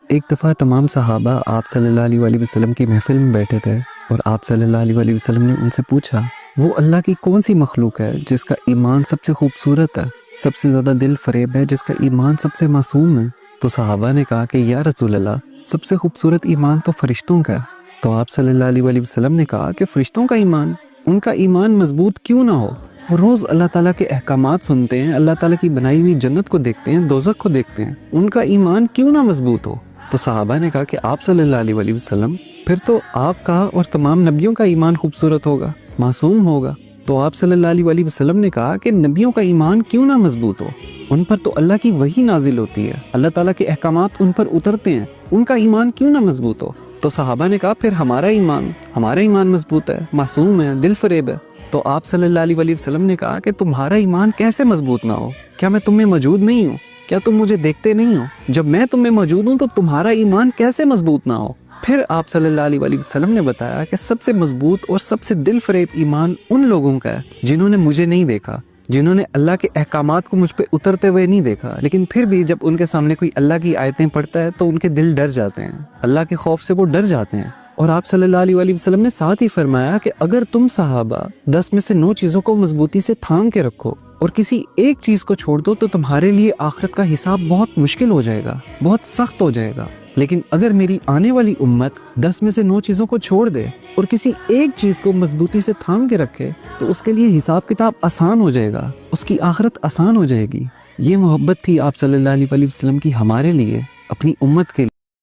ایک دفعہ تمام صحابہ آپ صلی اللہ علیہ وسلم کی محفل میں بیٹھے تھے اور آپ صلی اللہ علیہ وسلم نے ان سے پوچھا، وہ اللہ کی کون سی مخلوق ہے جس کا ایمان سب سے خوبصورت ہے، سب سے زیادہ دل فریب ہے، جس کا ایمان سب سے معصوم ہے؟ تو صحابہ نے کہا کہ یا رسول اللہ، سب سے خوبصورت ایمان تو فرشتوں کا ہے۔ تو آپ صلی اللہ علیہ وسلم نے کہا کہ فرشتوں کا ایمان، ان کا ایمان مضبوط کیوں نہ ہو؟ وہ روز اللہ تعالیٰ کے احکامات سنتے ہیں، اللہ تعالیٰ کی بنائی ہوئی جنت کو دیکھتے ہیں، دوزخ کو دیکھتے ہیں، ان کا ایمان کیوں نہ مضبوط ہو؟ تو صحابہ نے کہا کہ آپ صلی اللہ علیہ وسلم، پھر تو آپ کا اور تمام نبیوں کا ایمان خوبصورت ہوگا، معصوم ہوگا۔ تو آپ صلی اللہ علیہ وسلم نے کہا کہ نبیوں کا ایمان کیوں نہ مضبوط ہو؟ ان پر تو اللہ کی وحی نازل ہوتی ہے، اللہ تعالیٰ کے احکامات ان پر اترتے ہیں، ان کا ایمان کیوں نہ مضبوط ہو؟ تو صحابہ نے کہا پھر ہمارا ایمان مضبوط ہے، معصوم ہے، دل فریب ہے۔ تو آپ صلی اللہ علیہ وسلم نے کہا کہ تمہارا ایمان کیسے مضبوط نہ ہو؟ کیا میں تم میں موجود نہیں ہوں؟ کیا تم مجھے دیکھتے نہیں ہو؟ جب میں تم میں موجود ہوں تو تمہارا ایمان کیسے مضبوط نہ ہو؟ پھر آپ صلی اللہ علیہ وسلم نے بتایا کہ سب سے مضبوط اور سب سے دل فریب ایمان ان لوگوں کا ہے جنہوں نے مجھے نہیں دیکھا، جنہوں نے اللہ کے احکامات کو مجھ پہ اترتے ہوئے نہیں دیکھا، لیکن پھر بھی جب ان کے سامنے کوئی اللہ کی آیتیں پڑھتا ہے تو ان کے دل ڈر جاتے ہیں، اللہ کے خوف سے وہ ڈر جاتے ہیں۔ اور آپ صلی اللہ علیہ وسلم نے ساتھ ہی فرمایا کہ اگر تم صحابہ 10 میں سے 9 چیزوں کو مضبوطی سے تھام کے رکھو اور کسی ایک چیز کو چھوڑ دو تو تمہارے لیے آخرت کا حساب بہت مشکل ہو جائے گا، بہت سخت ہو جائے گا۔ لیکن اگر میری آنے والی امت 10 میں سے 9 چیزوں کو چھوڑ دے اور کسی ایک چیز کو مضبوطی سے تھام کے رکھے تو اس کے لیے حساب کتاب آسان ہو جائے گا، اس کی آخرت آسان ہو جائے گی۔ یہ محبت تھی آپ صلی اللہ علیہ وسلم کی ہمارے لیے، اپنی امت کے لیے۔